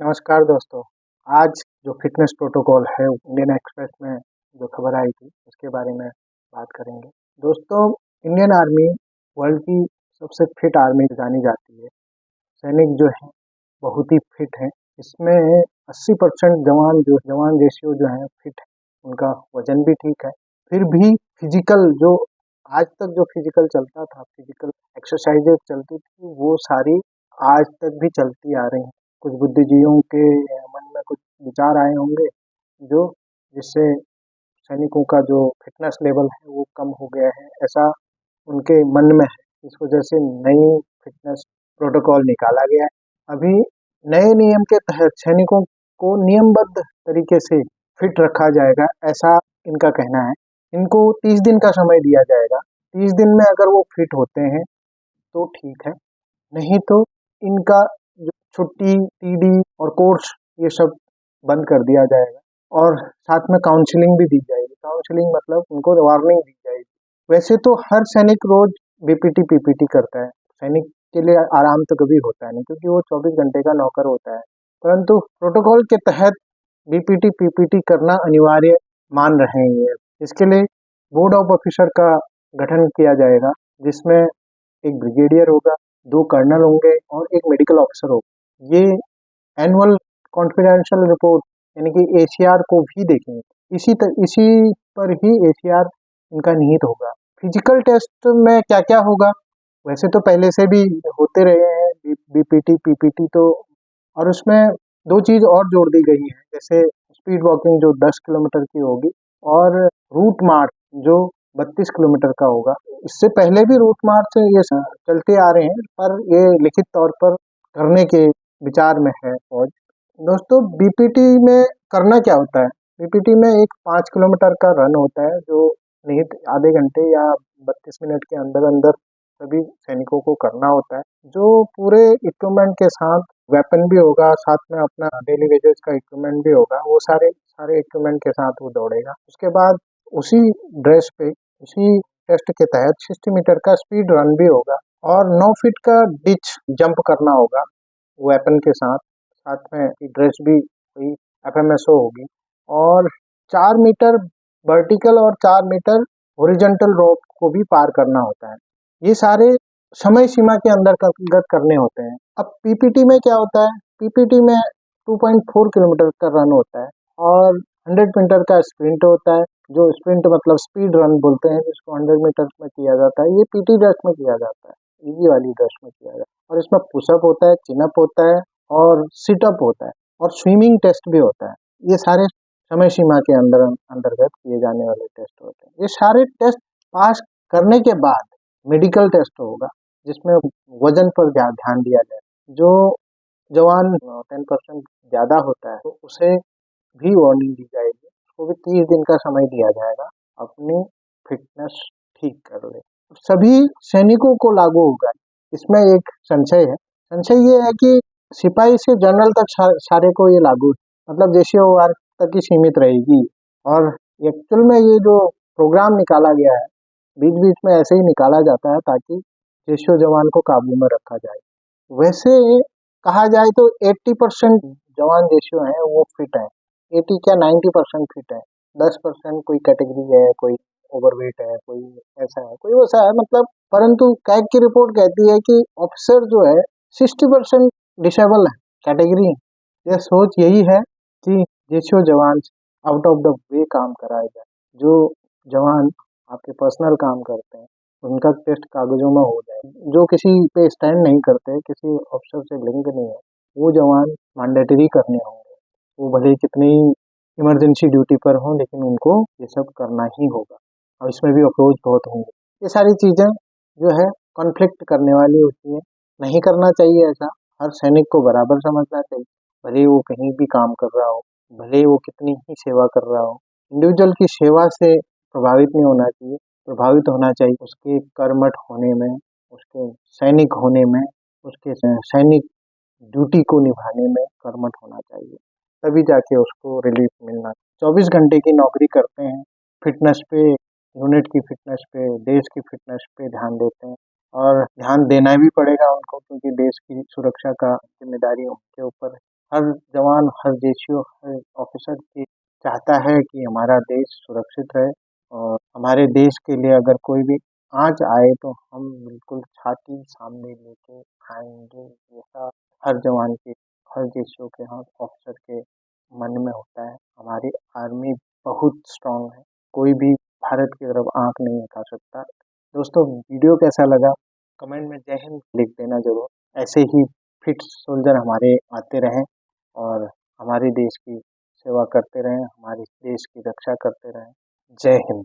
नमस्कार दोस्तों। आज जो फ़िटनेस प्रोटोकॉल है इंडियन एक्सप्रेस में जो खबर आई थी उसके बारे में बात करेंगे। दोस्तों, इंडियन आर्मी वर्ल्ड की सबसे फिट आर्मी जानी जाती है। सैनिक जो हैं बहुत ही फिट हैं। इसमें 80% जवान रेशियो जो है फिट है। उनका वज़न भी ठीक है। फिर भी फिज़िकल जो आज तक जो फिज़िकल चलता था, फिज़िकल एक्सरसाइज़ेज़ चलती थी, वो सारी आज तक भी चलती आ रही हैं। कुछ बुद्धिजीवियों के मन में कुछ विचार आए होंगे जो जिससे सैनिकों का जो फ़िटनेस लेवल है वो कम हो गया है, ऐसा उनके मन में है। इस वजह से नई फ़िटनेस प्रोटोकॉल निकाला गया है। अभी नए नियम के तहत सैनिकों को नियमबद्ध तरीके से फिट रखा जाएगा, ऐसा इनका कहना है। इनको 30 दिन का समय दिया जाएगा। 30 दिन में अगर वो फिट होते हैं तो ठीक है, नहीं तो इनका जो छुट्टी, टीडी और कोर्स ये सब बंद कर दिया जाएगा और साथ में काउंसलिंग भी दी जाएगी। काउंसलिंग मतलब उनको वार्निंग दी जाएगी। वैसे तो हर सैनिक रोज बीपीटी पीपीटी करता है। सैनिक के लिए आराम तो कभी होता नहीं क्योंकि वो 24 घंटे का नौकर होता है। परंतु प्रोटोकॉल के तहत बीपीटी पीपीटी करना अनिवार्य मान रहे हैं ये। इसके लिए बोर्ड ऑफ ऑफिसर का गठन किया जाएगा, जिसमें एक ब्रिगेडियर होगा, 2 कर्नल होंगे और एक मेडिकल ऑफिसर होगा। ये एनुअल कॉन्फिडेंशियल रिपोर्ट यानी कि एसीआर को भी देखेंगे। इसी पर ही एसीआर इनका निहित होगा। फिजिकल टेस्ट में क्या-क्या होगा? वैसे तो पहले से भी होते रहे हैं बीपीटी, पीपीटी तो, और उसमें 2 चीज़ और जोड़ दी गई हैं। जैसे स्पीड वॉकिंग जो 10 किलोमीटर की होगी और रूट मार्च जो 32 किलोमीटर का होगा। इससे पहले भी रूट मार्च ये चलते आ रहे हैं, पर ये लिखित तौर पर करने के विचार में है फौज। दोस्तों, बीपीटी में करना क्या होता है? बीपीटी में एक 5 किलोमीटर का रन होता है जो निहित आधे घंटे या 32 मिनट के अंदर-अंदर सभी सैनिकों को करना होता है, जो पूरे इक्विपमेंट के साथ, वेपन भी होगा, साथ में अपना डेली वेजेस का इक्विपमेंट भी होगा, वो सारे सारे इक्विपमेंट के साथ वो दौड़ेगा। उसके बाद उसी ड्रेस पे, उसी टेस्ट के तहत 60 मीटर का स्पीड रन भी होगा और 9 फीट का डिच जंप करना होगा वेपन के साथ। साथ में ड्रेस भी वही एफएमएसओ होगी और 4 मीटर वर्टिकल और 4 मीटर हॉरिजॉन्टल रोप को भी पार करना होता है। ये सारे समय सीमा के अंतर्गत करने होते हैं। अब पीपीटी में क्या होता है? पीपीटी में 2.4 किलोमीटर का रन होता है और 100 मीटर का स्प्रिंट होता है, जो स्प्रिंट मतलब स्पीड रन बोलते हैं, जिसको 100 मीटर में किया जाता है। ये पीटी ड्रेस में किया जाता है, इजी वाली ड्रेस में किया जाता है और इसमें पुशअप होता है, चिनअप होता है और सिटअप होता है और स्विमिंग टेस्ट भी होता है। ये सारे समय सीमा के अंतर्गत किए जाने वाले टेस्ट होते हैं। ये सारे टेस्ट पास करने के बाद मेडिकल टेस्ट होगा, जिसमें वजन पर ध्यान दिया जाए। जो जवान 10% ज़्यादा होता है तो उसे भी वार्निंग दी जाएगी। उसको भी 30 दिन का समय दिया जाएगा, अपनी फिटनेस ठीक कर ले। सभी सैनिकों को लागू होगा। इसमें एक संशय है। संशय ये है कि सिपाही से जनरल तक सारे को ये लागू है। मतलब जेसीओआर तक ही सीमित रहेगी और एक्चुअल में ये जो प्रोग्राम निकाला गया है, बीच-बीच में ऐसे ही निकाला जाता है ताकि जेसीओ जवान को काबू में रखा जाए। वैसे कहा जाए तो 80% जवान रेशियो हैं वो फिट हैं। 80 क्या 90% फिट है। 10% कोई कैटेगरी है, कोई ओवरवेट है, कोई ऐसा है, कोई वैसा है, मतलब। परंतु कैग की रिपोर्ट कहती है कि ऑफिसर जो है 60% डिसेबल है, कैटेगरी है। यह सोच यही है कि रेशियो जवान आउट ऑफ द वे काम कराया जाए। जो जवान आपके पर्सनल काम करते हैं उनका टेस्ट कागजों में हो जाए। जो किसी पे स्टैंड नहीं करते, किसी अफसर से लिंक नहीं है, वो जवान मैंडेटरी करने होंगे। वो भले ही कितनी इमरजेंसी ड्यूटी पर हों, लेकिन उनको ये सब करना ही होगा और इसमें भी अप्रोच बहुत होंगे। ये सारी चीज़ें जो है कॉन्फ्लिक्ट करने वाली होती हैं। नहीं करना चाहिए ऐसा। हर सैनिक को बराबर समझना चाहिए, भले ही वो कहीं भी काम कर रहा हो, भले ही वो कितनी ही सेवा कर रहा हो। इंडिविजुअल की सेवा से प्रभावित नहीं होना चाहिए। प्रभावित होना चाहिए उसके कर्मठ होने में, उसके सैनिक होने में, उसके सैनिक ड्यूटी को निभाने में कर्मठ होना चाहिए। तभी जाके उसको रिलीफ मिलना। 24 घंटे की नौकरी करते हैं, फिटनेस पे, यूनिट की फिटनेस पे, देश की फिटनेस पे ध्यान देते हैं और ध्यान देना भी पड़ेगा उनको, क्योंकि देश की सुरक्षा का ज़िम्मेदारी उनके ऊपर है। हर जवान, हर देशियों, हर ऑफिसर की चाहता है कि हमारा देश सुरक्षित रहे और हमारे देश के लिए अगर कोई भी आँच आए तो हम बिल्कुल छाती सामने लेके आएँगे। ऐसा हर जवान के, हर देशों के, हर ऑफिसर के मन में होता है। हमारी आर्मी बहुत स्ट्रॉन्ग है, कोई भी भारत की तरफ आँख नहीं उठा सकता। दोस्तों वीडियो कैसा लगा कमेंट में जय हिंद लिख देना ज़रूर। ऐसे ही फिट सोल्जर हमारे आते रहें और हमारे देश की सेवा करते रहें, हमारे देश की रक्षा करते रहें। जय हिंद।